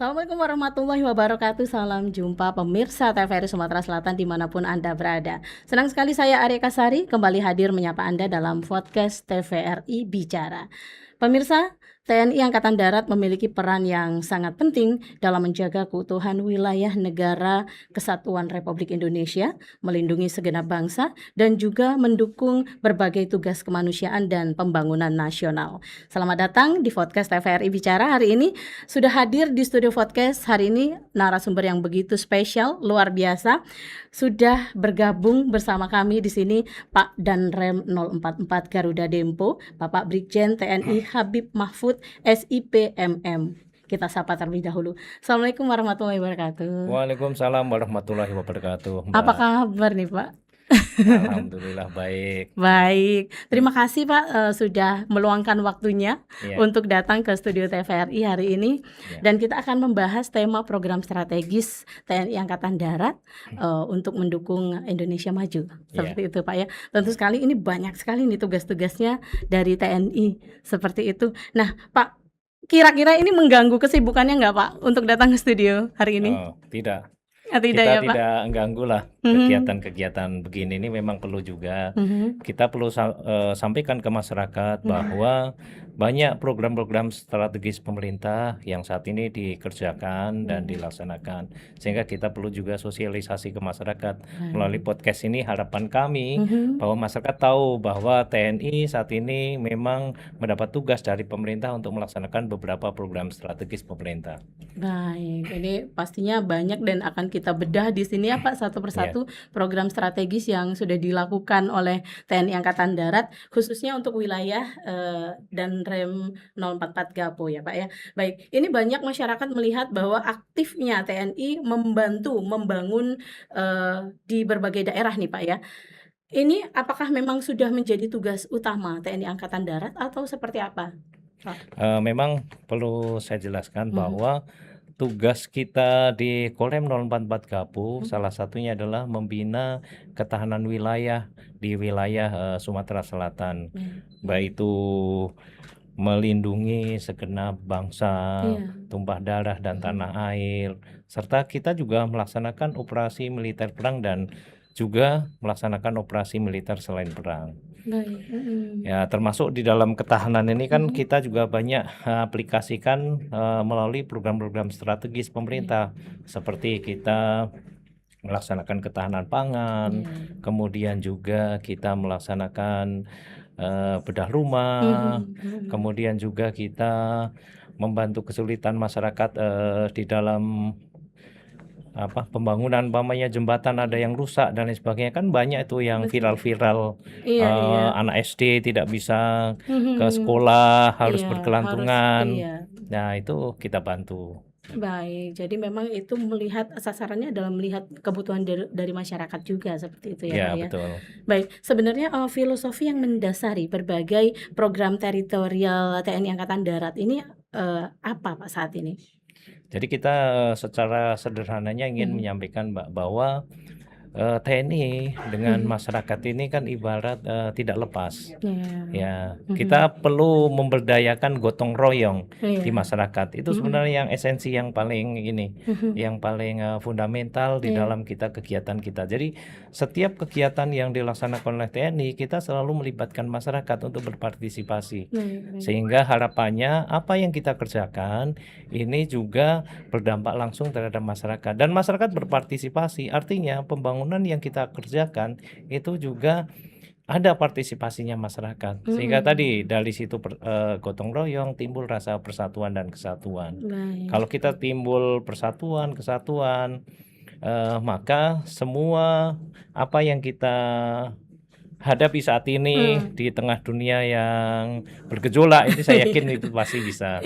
Assalamualaikum warahmatullahi wabarakatuh. Salam jumpa pemirsa TVRI Sumatera Selatan dimanapun Anda berada. Senang sekali saya Arya Kasari kembali hadir menyapa Anda dalam podcast TVRI Bicara. Pemirsa, TNI Angkatan Darat memiliki peran yang sangat penting dalam menjaga keutuhan wilayah negara Kesatuan Republik Indonesia, melindungi segenap bangsa, dan juga mendukung berbagai tugas kemanusiaan dan pembangunan nasional. Selamat datang di podcast TVRI Bicara. Hari ini sudah hadir di studio podcast. Hari ini narasumber yang begitu spesial, luar biasa. Sudah bergabung bersama kami di sini Pak Danrem 044 Garuda Dempo, Bapak Brigjen TNI Habib Mahfud SIPMM. Kita sapa terlebih dahulu. Assalamualaikum warahmatullahi wabarakatuh. Waalaikumsalam warahmatullahi wabarakatuh, Mbak. Apa kabar nih Pak? Alhamdulillah baik. Baik, terima kasih Pak sudah meluangkan waktunya untuk datang ke studio TVRI hari ini. Dan kita akan membahas tema program strategis TNI Angkatan Darat untuk mendukung Indonesia maju. Seperti itu Pak ya. Tentu sekali ini banyak sekali nih tugas-tugasnya dari TNI seperti itu. Nah Pak, kira-kira ini mengganggu kesibukannya nggak Pak untuk datang ke studio hari ini? Oh, tidak. Tidak kita ya, Pak? tidak mengganggu lah kegiatan-kegiatan begini. Ini memang perlu juga. Kita perlu sampaikan ke masyarakat bahwa banyak program-program strategis pemerintah yang saat ini dikerjakan dan dilaksanakan, sehingga kita perlu juga sosialisasi ke masyarakat. Melalui podcast ini harapan kami bahwa masyarakat tahu bahwa TNI saat ini memang mendapat tugas dari pemerintah untuk melaksanakan beberapa program strategis pemerintah. Baik, ini pastinya banyak dan akan kita bedah di sini ya Pak, satu persatu program strategis yang sudah dilakukan oleh TNI Angkatan Darat khususnya untuk wilayah dan Rem 044 Gapo ya Pak ya. Baik, ini banyak masyarakat melihat bahwa aktifnya TNI membantu membangun di berbagai daerah nih Pak ya. Ini apakah memang sudah menjadi tugas utama TNI Angkatan Darat atau seperti apa Pak? Memang perlu saya jelaskan bahwa tugas kita di Korem 044 Gapo salah satunya adalah membina ketahanan wilayah di wilayah Sumatera Selatan, baik itu melindungi segenap bangsa, tumpah darah dan tanah air, serta kita juga melaksanakan operasi militer perang dan juga melaksanakan operasi militer selain perang. Ya, termasuk di dalam ketahanan ini kan kita juga banyak aplikasikan melalui program-program strategis pemerintah, seperti kita melaksanakan ketahanan pangan, kemudian juga kita melaksanakan bedah rumah, kemudian juga kita membantu kesulitan masyarakat di dalam pembangunan, umpamanya jembatan ada yang rusak dan lain sebagainya, kan banyak itu yang viral-viral. Anak SD tidak bisa ke sekolah, harus berkelantungan. Nah, itu kita bantu. Baik, jadi memang itu melihat sasarannya adalah melihat kebutuhan dari masyarakat juga seperti itu ya Pak ya. Betul. Baik, sebenarnya filosofi yang mendasari berbagai program teritorial TNI Angkatan Darat ini apa Pak saat ini? Jadi kita secara sederhananya ingin menyampaikan bahwa TNI dengan masyarakat ini kan ibarat tidak lepas. Ya, kita perlu memberdayakan gotong royong di masyarakat. Itu sebenarnya yang esensi yang paling yang paling fundamental di dalam kegiatan kita. Jadi setiap kegiatan yang dilaksanakan oleh TNI, kita selalu melibatkan masyarakat untuk berpartisipasi. Sehingga harapannya apa yang kita kerjakan ini juga berdampak langsung terhadap masyarakat, dan masyarakat berpartisipasi. Artinya pembangunan yang kita kerjakan itu juga ada partisipasinya masyarakat, sehingga tadi dari situ gotong royong timbul rasa persatuan dan kesatuan. Kalau kita timbul persatuan, kesatuan, maka semua apa yang kita hadapi saat ini di tengah dunia yang bergejolak ini, saya yakin itu pasti bisa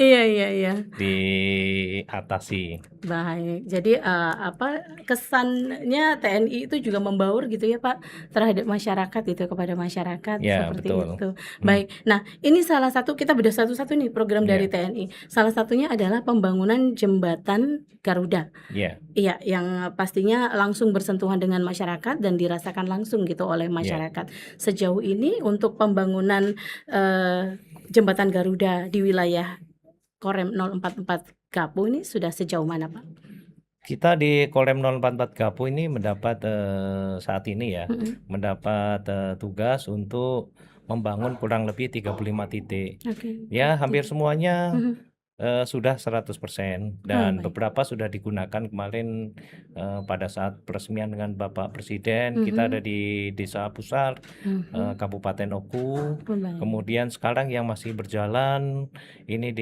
diatasi. Baik, jadi kesannya TNI itu juga membaur gitu ya Pak terhadap masyarakat itu, kepada masyarakat seperti betul. itu. Baik, nah ini salah satu, kita bedah satu-satu nih program dari TNI. Salah satunya adalah pembangunan jembatan Garuda. Iya, yang pastinya langsung bersentuhan dengan masyarakat dan dirasakan langsung gitu oleh masyarakat. Sejauh ini untuk pembangunan jembatan Garuda di wilayah Korem 044 Gapo ini sudah sejauh mana, Pak? Kita di Korem 044 Gapo ini mendapat saat ini ya, mendapat tugas untuk membangun kurang lebih 35 titik. Ya, hampir semuanya sudah 100% dan baik. beberapa sudah digunakan kemarin pada saat peresmian dengan Bapak Presiden. Kita ada di Desa Pusar, Kabupaten Oku. Baik. Kemudian sekarang yang masih berjalan ini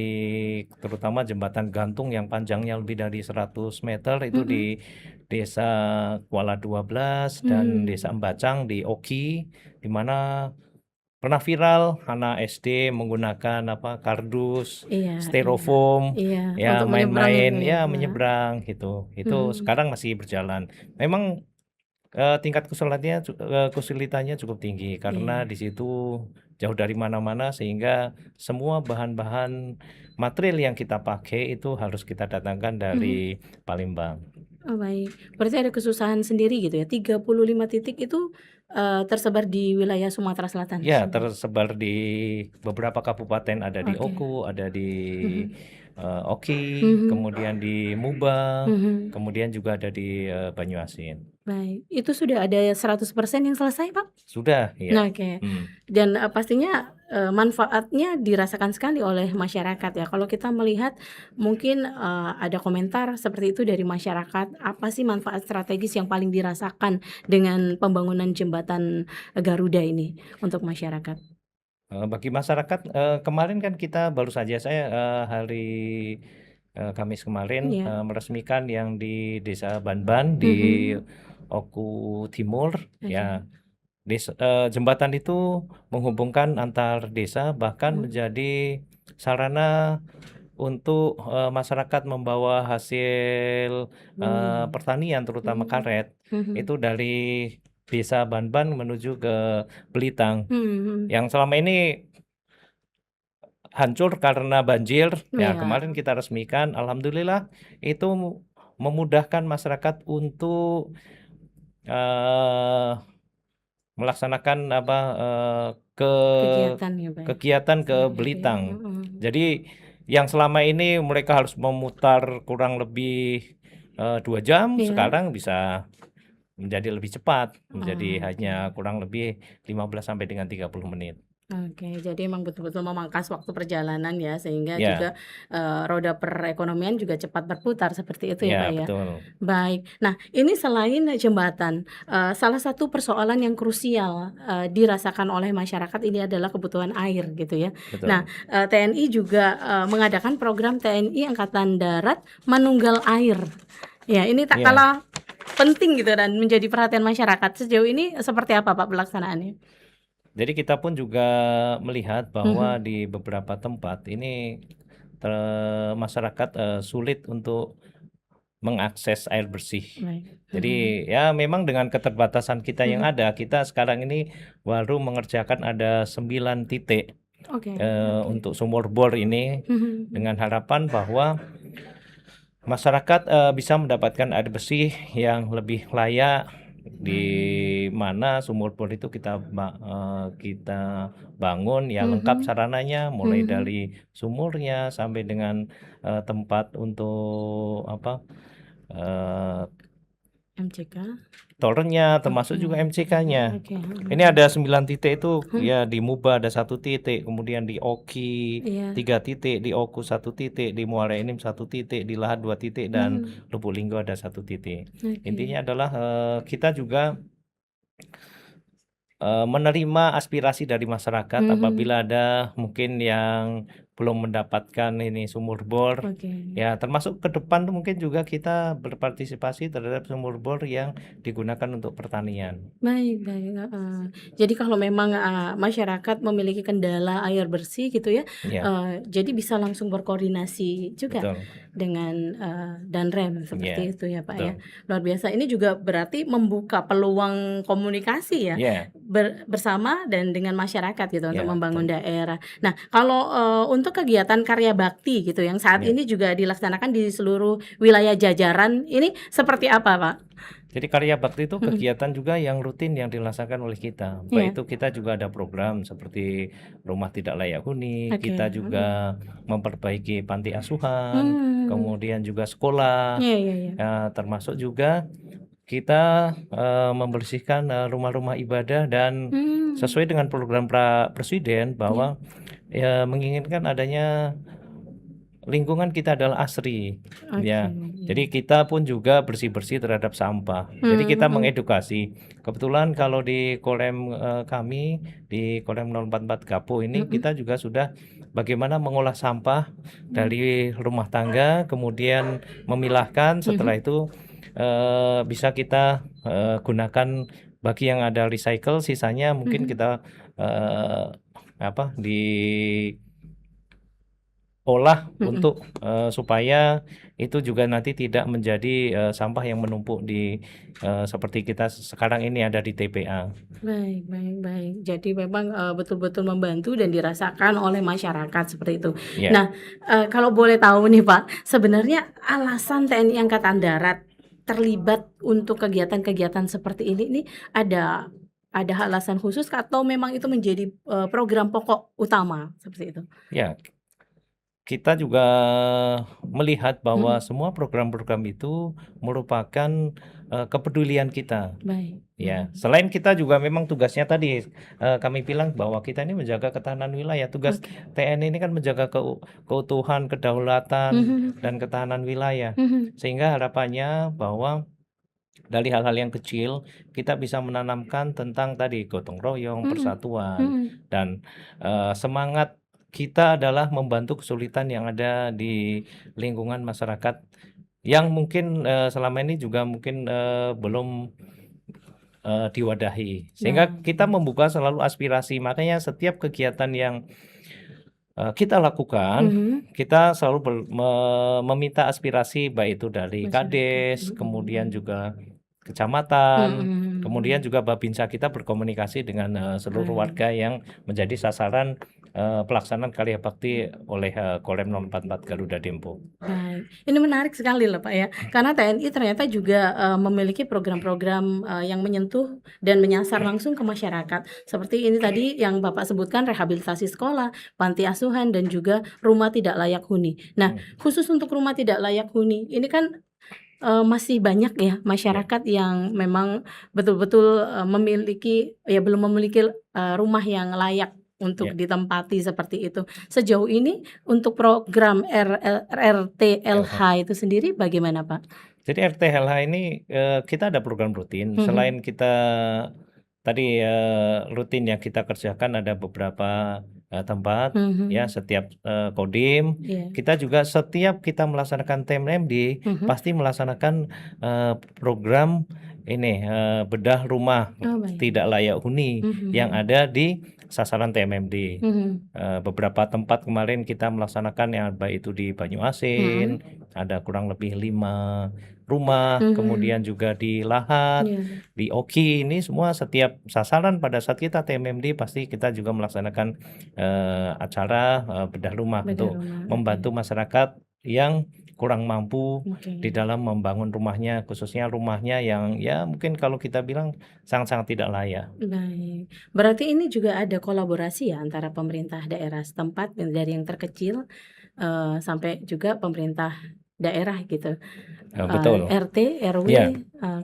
terutama jembatan gantung yang panjangnya lebih dari 100 meter itu di Desa Kuala 12 dan Desa Embacang di Oki, di mana pernah viral anak SD menggunakan kardus, styrofoam, ya Untuk menyeberang main-main, itu ya, ya Pak? menyeberang gitu. Itu sekarang masih berjalan. Memang tingkat kesulitannya cukup tinggi karena di situ jauh dari mana-mana sehingga semua bahan-bahan material yang kita pakai itu harus kita datangkan dari Palembang. Oh baik, berarti ada kesusahan sendiri gitu ya, 35 titik itu tersebar di wilayah Sumatera Selatan? Ya, tersebar di beberapa kabupaten, ada di Oku, ada di Oki, kemudian di Muba, kemudian juga ada di Banyuasin. Baik, itu sudah ada 100% yang selesai, Pak? Sudah, ya. Oke. Dan pastinya manfaatnya dirasakan sekali oleh masyarakat ya. Kalau kita melihat mungkin ada komentar seperti itu dari masyarakat, apa sih manfaat strategis yang paling dirasakan dengan pembangunan jembatan Garuda ini untuk masyarakat? Bagi masyarakat, kemarin kan kita baru saja saya hari Kamis kemarin meresmikan yang di Desa Banban di Oku Timur, ya. Jembatan itu menghubungkan antar desa bahkan menjadi sarana untuk masyarakat membawa hasil pertanian terutama karet itu dari Desa Banban menuju ke Belitang yang selama ini hancur karena banjir. Ya, kemarin kita resmikan, alhamdulillah itu memudahkan masyarakat untuk melaksanakan kegiatan ke Belitang. Jadi yang selama ini mereka harus memutar kurang lebih 2 jam, sekarang bisa menjadi lebih cepat, menjadi hanya kurang lebih 15 sampai dengan 30 menit. Oke, jadi emang betul-betul memangkas waktu perjalanan ya, sehingga juga roda perekonomian juga cepat berputar seperti itu ya, Pak ya. Betul. Baik. Nah, ini selain jembatan, salah satu persoalan yang krusial dirasakan oleh masyarakat ini adalah kebutuhan air gitu ya. Betul. Nah, TNI juga mengadakan program TNI Angkatan Darat Manunggal Air. Ya, ini tak kalah penting gitu dan menjadi perhatian masyarakat. Sejauh ini seperti apa Pak pelaksanaannya? Jadi kita pun juga melihat bahwa di beberapa tempat ini masyarakat sulit untuk mengakses air bersih. Jadi ya memang dengan keterbatasan kita yang ada, kita sekarang ini baru mengerjakan ada 9 titik untuk sumur bor ini dengan harapan bahwa masyarakat bisa mendapatkan air bersih yang lebih layak, di mana sumur bor itu kita bangun ya lengkap sarananya, mulai dari sumurnya sampai dengan tempat untuk MCK, tornya, termasuk juga MCK-nya. Ini ada 9 titik itu ya, di Muba ada 1 titik, kemudian di Oki 3 titik, di Oku 1 titik, di Muara Enim 1 titik, di Lahat 2 titik, dan Lubuk Linggo ada 1 titik. Intinya adalah kita juga menerima aspirasi dari masyarakat apabila ada mungkin yang belum mendapatkan ini sumur bor. Ya, termasuk ke depan tuh mungkin juga kita berpartisipasi terhadap sumur bor yang digunakan untuk pertanian. Baik. Jadi kalau memang masyarakat memiliki kendala air bersih gitu ya, jadi bisa langsung berkoordinasi juga dengan Danrem seperti itu ya Pak ya. Luar biasa. Ini juga berarti membuka peluang komunikasi ya bersama dan dengan masyarakat gitu untuk membangun daerah. Nah, kalau untuk kegiatan karya bakti gitu yang saat ini juga dilaksanakan di seluruh wilayah jajaran, ini seperti apa Pak? Jadi karya bakti itu Mhm. kegiatan juga yang rutin yang dilaksanakan oleh kita. Iya. Baik itu kita juga ada program seperti rumah tidak layak huni, Oke. kita juga memperbaiki panti asuhan, Mmm. kemudian juga sekolah, Iya iya iya. termasuk juga kita, membersihkan, rumah-rumah ibadah dan Mmm. sesuai dengan program Presiden Iya. bahwa, menginginkan adanya lingkungan kita adalah asri, Oke, ya. iya. Jadi kita pun juga bersih-bersih terhadap sampah. Jadi kita Mhm. mengedukasi. Kebetulan kalau di Kolem, kami, di Kolem 044 Gapo ini Mhm. kita juga sudah bagaimana mengolah sampah Mmm. dari rumah tangga, kemudian memilahkan, Mhm. setelah itu, bisa kita, gunakan bagi yang ada recycle, sisanya mungkin Mhm. kita, eee, diolah Mhm. untuk, supaya itu juga nanti tidak menjadi, sampah yang menumpuk di, seperti kita sekarang ini ada di TPA. Baik baik baik. Jadi memang, betul-betul membantu dan dirasakan oleh masyarakat seperti itu. Ya, Nah, kalau boleh tahu nih Pak, sebenarnya alasan TNI Angkatan Darat terlibat untuk kegiatan-kegiatan seperti ini nih ada alasan khusus atau memang itu menjadi, program pokok utama seperti itu? ya, kita juga melihat bahwa Mhm. semua program-program itu merupakan, kepedulian kita. Baik Ya, baik. selain kita juga memang tugasnya tadi, kami bilang bahwa kita ini menjaga ketahanan wilayah. Tugas Oke. TNI ini kan menjaga keutuhan, kedaulatan, Mhm. dan ketahanan wilayah. Mhm. Sehingga harapannya bahwa dari hal-hal yang kecil kita bisa menanamkan tentang tadi gotong royong, Mhm. persatuan, Mhm. dan, semangat kita adalah membantu kesulitan yang ada di lingkungan masyarakat yang mungkin, selama ini juga mungkin, belum diwadahi. Sehingga kita Baik. membuka selalu aspirasi, makanya setiap kegiatan yang, kita lakukan, Mhm. kita selalu meminta aspirasi baik itu dari Masyarakat. Kades, Mhm, kemudian baik. juga kecamatan, Mhm kemudian mhm. juga Babinsa kita berkomunikasi dengan, seluruh Baik. warga yang menjadi sasaran, pelaksanaan karya bakti oleh, Kolem 044 Garuda Dempo. Baik, ini menarik sekali loh Pak ya, karena TNI ternyata juga, memiliki program-program, yang menyentuh dan menyasar langsung ke masyarakat. Seperti ini tadi yang Bapak sebutkan rehabilitasi sekolah, panti asuhan, dan juga rumah tidak layak huni. Nah, Mhm, khusus untuk rumah tidak layak huni, ini kan, masih banyak ya ya. masyarakat yang memang betul-betul, memiliki ya belum memiliki, rumah yang layak untuk Ya, ditempati seperti itu. Sejauh ini untuk program RRTLH LH. itu sendiri bagaimana, Pak? Jadi RTLH ini, kita ada program rutin, Mhm. selain kita tadi, rutin yang kita kerjakan ada beberapa, tempat, ya, Mhm. setiap, kodim, Iya. kita juga setiap kita melaksanakan TMMD, Mhm. pasti melaksanakan, program ini, bedah rumah Oh, baik. tidak layak huni yang Mhm. ada di sasaran TMMD. Mhm. Beberapa tempat kemarin kita melaksanakan yang baik itu di Banyuasin, Mhm. ada kurang lebih 5 rumah, kemudian Mhm. juga di Lahat, Iya. di Oki, ini semua setiap sasaran pada saat kita TMMD pasti kita juga melaksanakan, acara, bedah rumah Bedah untuk rumah, oke. membantu masyarakat yang kurang mampu Oke. di dalam membangun rumahnya, khususnya rumahnya yang ya mungkin kalau kita bilang sangat-sangat tidak layak. Baik. Berarti ini juga ada kolaborasi ya antara pemerintah daerah setempat dari yang terkecil, sampai juga pemerintah daerah gitu, Betul, RT, RW, ya,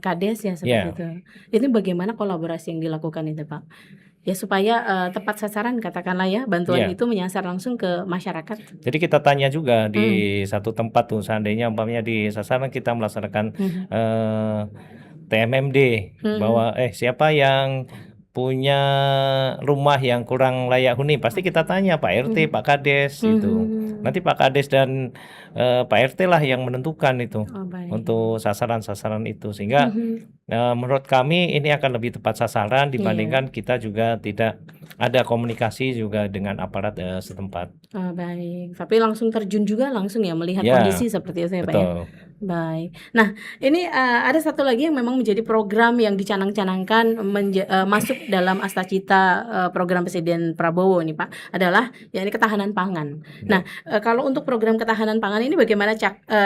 Kades ya seperti ya. itu. Ini bagaimana kolaborasi yang dilakukan itu, Pak? Ya supaya, tepat sasaran katakanlah ya, bantuan Iya, itu menyasar langsung ke masyarakat. jadi kita tanya juga di Mhm. satu tempat tuh seandainya umpamanya di sasaran kita melaksanakan, Mhm. TMMD Mhm. bahwa, siapa yang punya rumah yang kurang layak huni? Pasti kita tanya Pak RT, Mhm. Pak Kades gitu. Mhm. Nanti Pak Kades dan, Pak RT lah yang menentukan itu Oh, baik. untuk sasaran-sasaran itu. Sehingga, Mhm. menurut kami ini akan lebih tepat sasaran Iya. dibandingkan kita juga tidak ada komunikasi juga dengan aparat, setempat. Oh, baik. Tapi langsung terjun juga langsung ya melihat Ya, kondisi seperti itu ya, Pak, ya? betul. Baik. Nah, ini, ada satu lagi yang memang menjadi program yang dicanang-canangkan masuk dalam Astacita, program Presiden Prabowo nih, Pak, adalah yakni ketahanan pangan. Nah, Ya. kalau untuk program ketahanan pangan ini bagaimana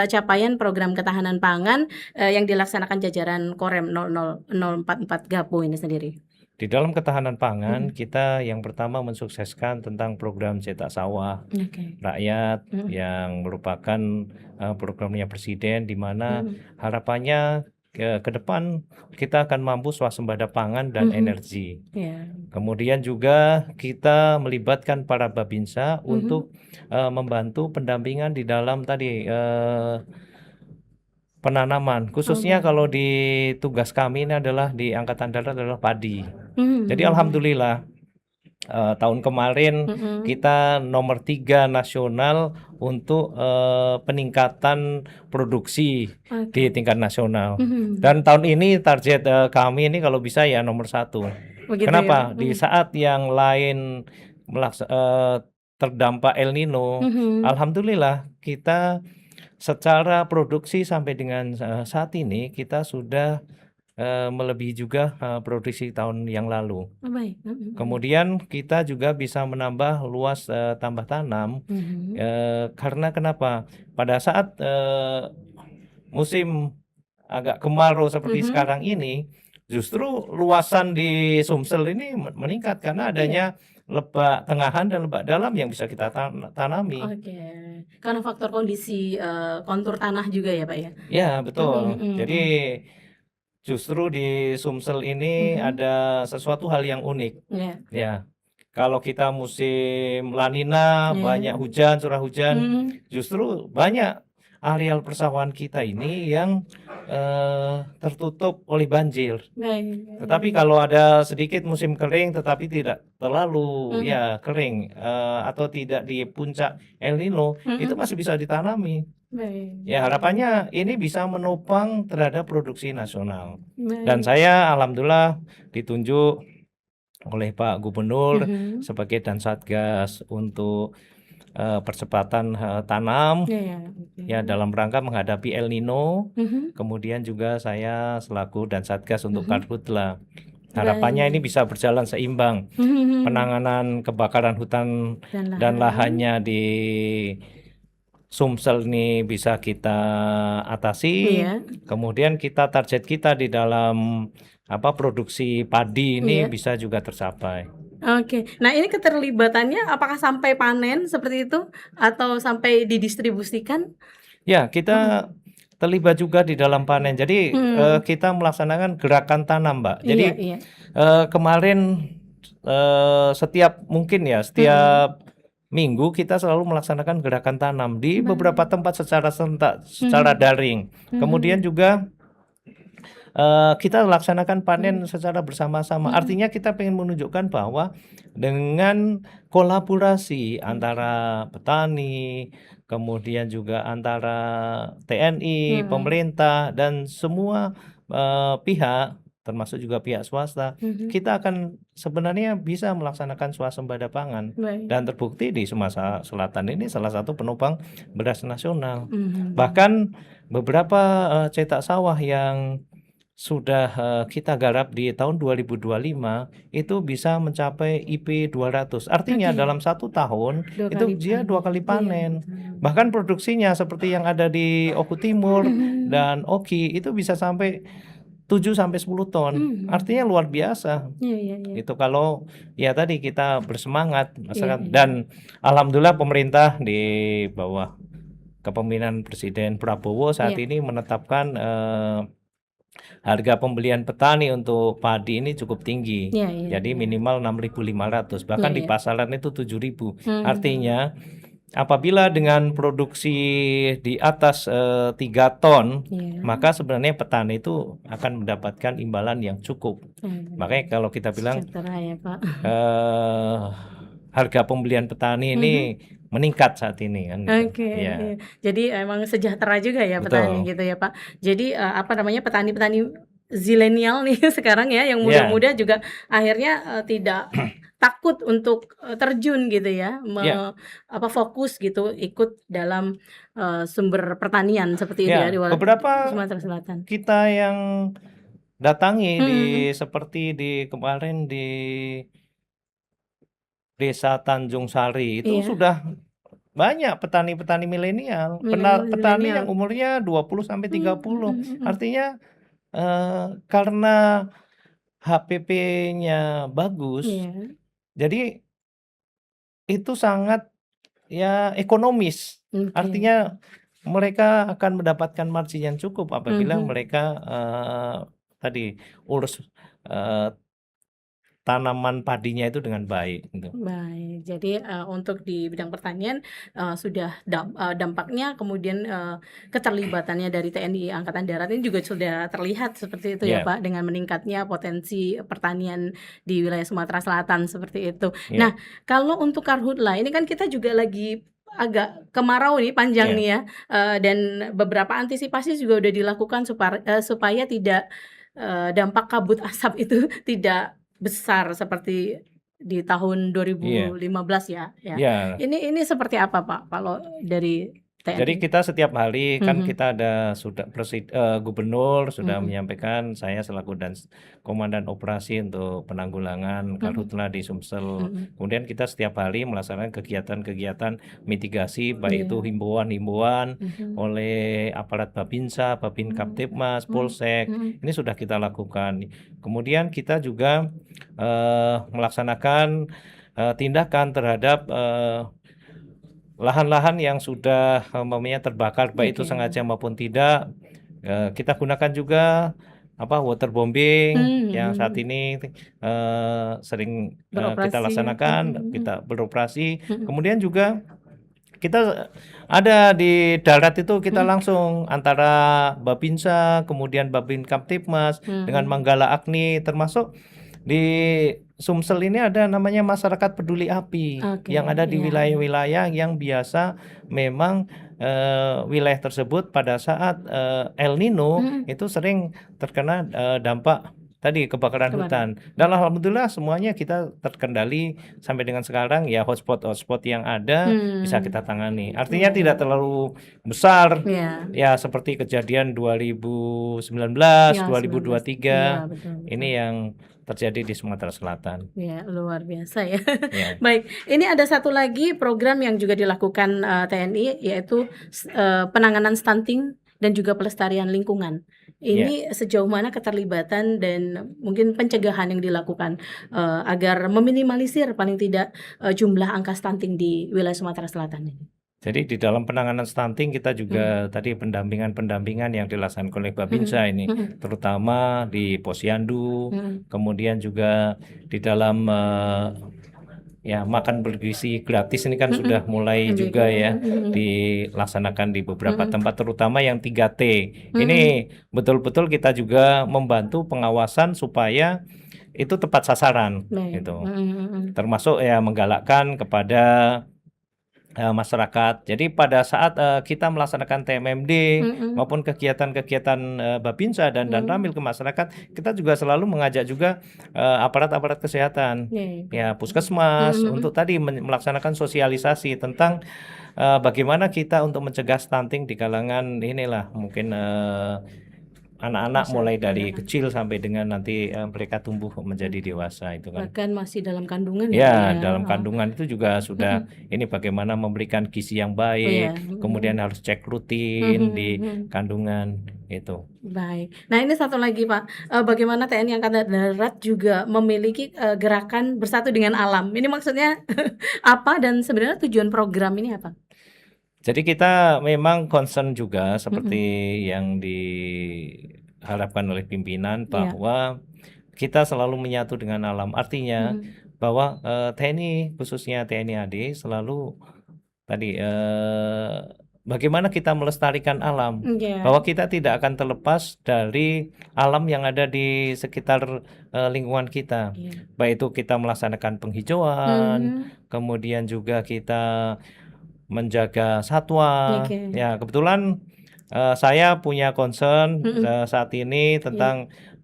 capaian program ketahanan pangan, yang dilaksanakan jajaran Korem 00044 Gapo ini sendiri? Di dalam ketahanan pangan, Mhm. kita yang pertama mensukseskan tentang program cetak sawah Oke. rakyat Mhm. yang merupakan programnya Presiden, di mana Mhm. harapannya ke depan kita akan mampu swasembada pangan dan Mhm. energi. Ya. Kemudian juga kita melibatkan para Babinsa Mhm. untuk membantu pendampingan di dalam tadi penanaman, khususnya Oke. kalau di tugas kami ini adalah di Angkatan Darat adalah padi. Jadi Mhm. alhamdulillah tahun kemarin Mhm. kita nomor 3 nasional untuk peningkatan produksi di Oke. tingkat nasional. Mhm. Dan tahun ini target kami ini kalau bisa ya nomor 1. Begitu ya, Pak? Kenapa? Di Mhm. saat yang lain terdampak El Nino, Mhm. alhamdulillah kita secara produksi sampai dengan saat ini kita sudah melebihi juga produksi tahun yang lalu. Oh, baik. Mhm. Kemudian kita juga bisa menambah luas tambah tanam Mhm. karena kenapa? Pada saat musim agak kemarau seperti Mhm. sekarang ini, justru luasan di Sumsel ini meningkat karena Iya. adanya lebak tengahan dan lebak dalam yang bisa kita tanami. Oke. Karena faktor kondisi kontur tanah juga ya, Pak, ya? Ya, betul. Mhm. Jadi justru di Sumsel ini Mhm. ada sesuatu hal yang unik. Ya. Ya, kalau kita musim La Nina, Ya. banyak hujan, curah hujan, Mhm. justru banyak areal persawahan kita ini yang tertutup oleh banjir. Baik. Tetapi kalau ada sedikit musim kering tetapi tidak terlalu Mhm. ya kering atau tidak di puncak El Nino, itu Mhm. masih bisa ditanami. Baik. Ya, harapannya ini bisa menopang terhadap produksi nasional. Dan Baik. saya alhamdulillah ditunjuk oleh Pak Gubernur Mhm. sebagai Dansatgas untuk percepatan tanam Ya. ya Oke. dalam rangka menghadapi El Nino. Mhm. Kemudian juga saya selaku Dansatgas untuk Mhm. Karhutla. Harapannya ini Baik. bisa berjalan seimbang. Mhm. Penanganan kebakaran hutan Dan dan lahan. lahannya di Sumsel ini bisa kita atasi. Iya. Kemudian target kita di dalam produksi padi ini Iya. bisa juga tercapai. Oke. Nah, ini keterlibatannya apakah sampai panen seperti itu atau sampai didistribusikan? Ya, kita terlibat juga di dalam panen. Jadi Mhm. kita melaksanakan gerakan tanam, Mbak. Iya, Jadi iya. kemarin setiap Mhm. minggu kita selalu melaksanakan gerakan tanam di beberapa Baik. tempat secara serentak, secara Mhm. daring. Kemudian Mhm. juga kita laksanakan panen Mhm. secara bersama-sama. Mhm. Artinya kita ingin menunjukkan bahwa dengan kolaborasi antara petani, kemudian juga antara TNI, Mhm. pemerintah, dan semua pihak, termasuk juga pihak swasta, Mhm. kita akan sebenarnya bisa melaksanakan swasembada pangan. Baik. Dan terbukti di Sumatera Selatan ini salah satu penopang beras nasional. Mhm. Bahkan beberapa cetak sawah yang sudah kita garap di tahun 2025 itu bisa mencapai IP 200. Artinya Oke. dalam 1 tahun 2 itu kali dia 2 kali panen. Iya, panen. betul. Bahkan produksinya seperti yang ada di Oku Timur Mhm. dan Oki itu bisa sampai 7 sampai 10 ton. Artinya Mhm. luar biasa. Iya. Itu kalau ya tadi kita bersemangat Iya. dan alhamdulillah pemerintah di bawah kepemimpinan Presiden Prabowo saat Iya. ini menetapkan harga pembelian petani untuk padi ini cukup tinggi. Iya. Jadi minimal 6.500, bahkan di Iya. pasaran itu 7.000. Mhm. Artinya apabila dengan produksi di atas 3 ton, Iya. maka sebenarnya petani itu akan mendapatkan imbalan yang cukup. Makanya kalau kita bilang Sejahtera ya, Pak. harga pembelian petani ini meningkat saat ini kan gitu. Oke. Ya, Jadi emang sejahtera juga ya petani betul. gitu ya, Pak. Jadi petani-petani zilenial nih sekarang ya yang Ya, muda-muda juga akhirnya tidak takut untuk terjun gitu ya, ya, fokus gitu ikut dalam sumber pertanian seperti itu ya di ya. Beberapa Sumatera Selatan. kita yang datangi Mhm. seperti kemarin di Desa Tanjung Sari itu Iya, sudah banyak petani-petani milenial, milenial petani zilenial. yang umurnya 20 sampai 30. Mhm. Artinya karena HPP-nya bagus, Iya. jadi itu sangat ya ekonomis. Oke. Artinya mereka akan mendapatkan margin yang cukup apabila Mhm. mereka, tadi urus, eee, tanaman padinya itu dengan baik gitu. Baik, jadi, untuk di bidang pertanian, sudah dampaknya kemudian, keterlibatannya dari TNI Angkatan Darat ini juga sudah terlihat seperti itu ya Iya, Pak, dengan meningkatnya potensi pertanian di wilayah Sumatera Selatan seperti itu. Nah, iya, kalau untuk karhutla ini kan kita juga lagi agak kemarau nih, panjang iya, nih ya, dan beberapa antisipasi juga udah dilakukan supaya tidak, dampak kabut asap itu tidak besar seperti di tahun iya, 2015 ya, ya. iya. Ini seperti apa Pak kalau dari Jadi TNI? kita setiap hari kan Mhm, kita ada gubernur sudah mhm, menyampaikan saya selaku komandan operasi untuk penanggulangan mhm, karhutla di Sumsel. mhm. Kemudian kita setiap hari melaksanakan kegiatan-kegiatan mitigasi baik itu Iya, himbauan-himbauan mhm, oleh aparat Babinsa, Babin mhm, Kamtibmas, mhm, Polsek. mhm, Ini sudah kita lakukan. Kemudian kita juga melaksanakan tindakan terhadap lahan-lahan yang sudah umpamanya terbakar baik itu oke. sengaja maupun tidak, kita gunakan juga waterbombing Mmm, yang saat mhm. ini sering kita Beroperasi, laksanakan, mhm, kita beroperasi. mhm, Kemudian juga kita ada di darat itu kita mhm, langsung antara Babinsa, kemudian Babin Kamtibmas dengan mhm. Manggala Agni termasuk di Sumsel ini ada namanya masyarakat peduli api Oke, yang ada di iya, iya. wilayah-wilayah yang biasa memang wilayah tersebut pada saat El Nino Mhm, itu sering terkena dampak tadi kebakaran kebakaran. hutan. Dan alhamdulillah semuanya kita terkendali sampai dengan sekarang ya hotspot-hotspot yang ada bisa kita tangani. Artinya Iya, iya. tidak terlalu besar Iya, ya seperti kejadian 2019, iya 19. Iya, 2023 betul, betul. ini yang terjadi di Sumatera Selatan. Ya, luar biasa ya. Ya, Baik, ini ada satu lagi program yang juga dilakukan, TNI yaitu penanganan stunting dan juga pelestarian lingkungan. ya. Ini sejauh mana keterlibatan dan mungkin pencegahan yang dilakukan, agar meminimalisir paling tidak, jumlah angka stunting di wilayah Sumatera Selatan ini? Jadi di dalam penanganan stunting kita Mhm, juga tadi pendampingan-pendampingan yang dilaksanakan oleh Babinsa mhm, ini, mhm, terutama di Posyandu, mhm, kemudian juga di dalam ya makan bergizi gratis ini kan mhm, sudah mulai MBG, juga ya mhm, dilaksanakan di beberapa mhm, tempat terutama yang 3T. mhm, Ini betul-betul kita juga membantu pengawasan supaya itu tepat sasaran baik, gitu. mhm, mhm, Termasuk ya menggalakkan kepada masyarakat. Jadi pada saat kita melaksanakan TMMD mhm, maupun kegiatan-kegiatan Babinsa dan Ramil mhm, ke masyarakat, kita juga selalu mengajak juga aparat-aparat kesehatan, iya, iya, baik, ya mhm, mhm, puskesmas mhm. untuk tadi melaksanakan sosialisasi tentang bagaimana kita untuk mencegah stunting di kalangan inilah mungkin anak-anak mulai Masyarakat, dari heeh. kecil sampai dengan nanti mereka tumbuh menjadi Oke, dewasa itu kan. bahkan masih dalam kandungan ya, Pak, Ya, ya? dalam Heeh, kandungan itu juga sudah mhm, ini bagaimana memberikan gizi yang oh ya, baik, kemudian mhm, harus cek rutin mhm, di mhm, kandungan itu. baik. Nah, ini satu lagi, Pak, bagaimana TNI Angkatan Darat juga memiliki, gerakan bersatu dengan alam. Ini maksudnya apa dan sebenarnya tujuan program ini apa? Jadi kita memang concern juga seperti Mhm, yang diharapkan oleh pimpinan iya, bahwa kita selalu menyatu dengan alam. Artinya mhm, bahwa TNI khususnya TNI AD selalu tadi bagaimana kita melestarikan alam, iya, bahwa kita tidak akan terlepas dari alam yang ada di sekitar lingkungan kita. iya, Baik itu kita melaksanakan penghijauan, mhm, kemudian juga kita menjaga satwa. oke, Ya, kebetulan saya punya concern mhm, saat ini iya, tentang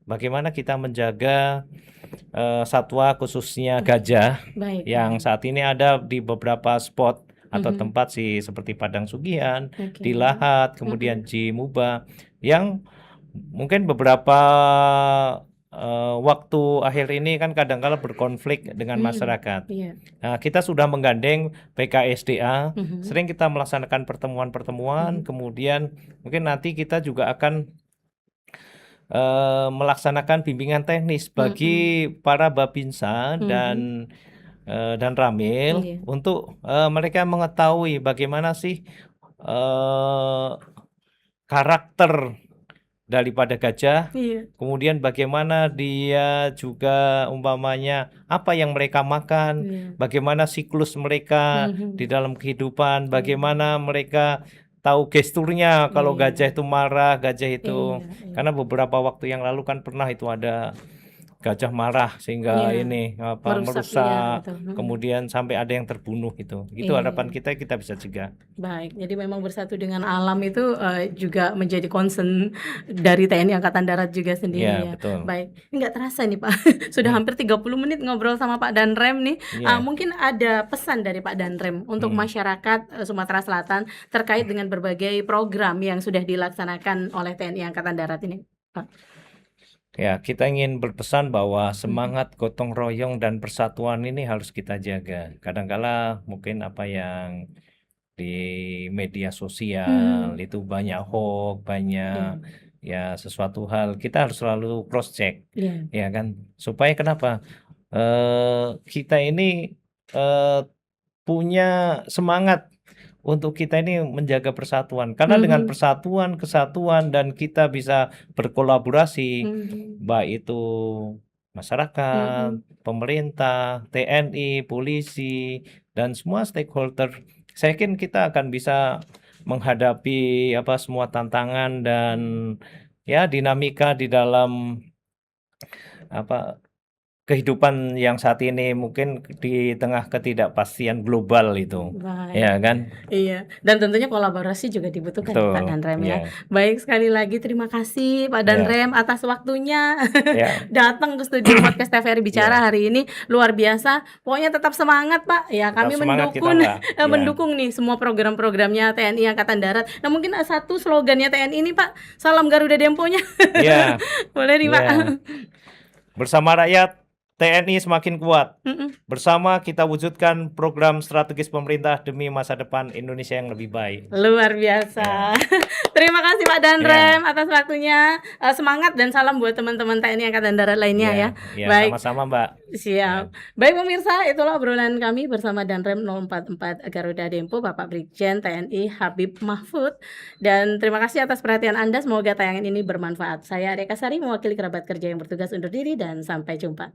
bagaimana kita menjaga satwa khususnya oke, gajah baik, yang baik, saat ini ada di beberapa spot atau mhm, tempat seperti Padang Sugian, oke, di Lahat, kemudian mhm, di Muba yang mungkin beberapa waktu akhir ini kan kadang-kala berkonflik dengan mhm, masyarakat. iya, Nah, kita sudah menggandeng PKSDA, mhm, sering kita melaksanakan pertemuan-pertemuan, mhm, kemudian mungkin nanti kita juga akan melaksanakan bimbingan teknis Mhm. bagi para Babinsa Mhm. dan Ramil Iya. untuk mereka mengetahui bagaimana sih karakter daripada gajah, Iya. kemudian bagaimana dia juga umpamanya apa yang mereka makan, Iya. bagaimana siklus mereka di Mhm. dalam kehidupan, Iya. bagaimana mereka tahu gesturnya kalau gajah Iya. itu marah, gajah itu. Iya, iya. Karena beberapa waktu yang lalu kan pernah itu ada gajah marah sehingga Iya. ini Merusak, iya merusak, itu. kemudian sampai ada yang terbunuh gitu. Itu harapan Iya. kita bisa cegah. Baik, jadi memang bersatu dengan alam itu juga menjadi concern dari TNI Angkatan Darat juga sendiri Iya, ya. betul. Baik, ini nggak terasa nih Pak, sudah Hmm, hampir 30 menit ngobrol sama Pak Danrem nih. iya. Mungkin ada pesan dari Pak Danrem untuk Hmm. masyarakat Sumatera Selatan terkait dengan berbagai program yang sudah dilaksanakan oleh TNI Angkatan Darat ini, Pak. Ya, kita ingin berpesan bahwa Mhm. semangat gotong royong dan persatuan ini harus kita jaga. Kadangkala mungkin apa yang di media sosial itu banyak hoax, banyak Iya. ya sesuatu hal. Kita harus selalu cross check, Iya. ya kan? Supaya kenapa? Kita ini eh, punya semangat untuk kita ini menjaga persatuan. Karena dengan Mhm. persatuan, kesatuan, dan kita bisa berkolaborasi, Mhm. baik itu masyarakat, Mhm. pemerintah, TNI, polisi, dan semua stakeholder, saya yakin kita akan bisa menghadapi apa semua tantangan dan ya dinamika di dalam apa kehidupan yang saat ini mungkin di tengah ketidakpastian global itu, ya Baik. kan? Iya, dan tentunya kolaborasi juga dibutuhkan ya Pak Betul, Danrem ya. ya, Baik, sekali lagi terima kasih Pak ya, Danrem atas waktunya ya, datang ke studio podcast TVRI Bicara ya. hari ini, luar biasa. Pokoknya tetap semangat Pak, ya Tetap kami semangat kita, mendukung Mbak. Ya, mendukung nih semua program-programnya TNI Angkatan Darat. Nah mungkin satu slogannya TNI ini Pak, salam Garuda Demponya. ya, Boleh nih Pak. ya. Bersama rakyat, TNI semakin kuat. Mm-mm. Bersama kita wujudkan program strategis pemerintah demi masa depan Indonesia yang lebih baik. Luar biasa. Ya, Terima kasih Pak Danrem ya, atas waktunya. Semangat dan salam buat teman-teman TNI Angkatan Darat lainnya ya. ya, ya, Baik, sama-sama, Mbak. Ya, siap. Baik pemirsa, itulah obrolan kami bersama Danrem 044 Garuda Dempo, Bapak Brigjen TNI Habib Mahfud. Dan terima kasih atas perhatian Anda. Semoga tayangan ini bermanfaat. Saya Arya Kasari mewakili kerabat kerja yang bertugas undur diri dan sampai jumpa.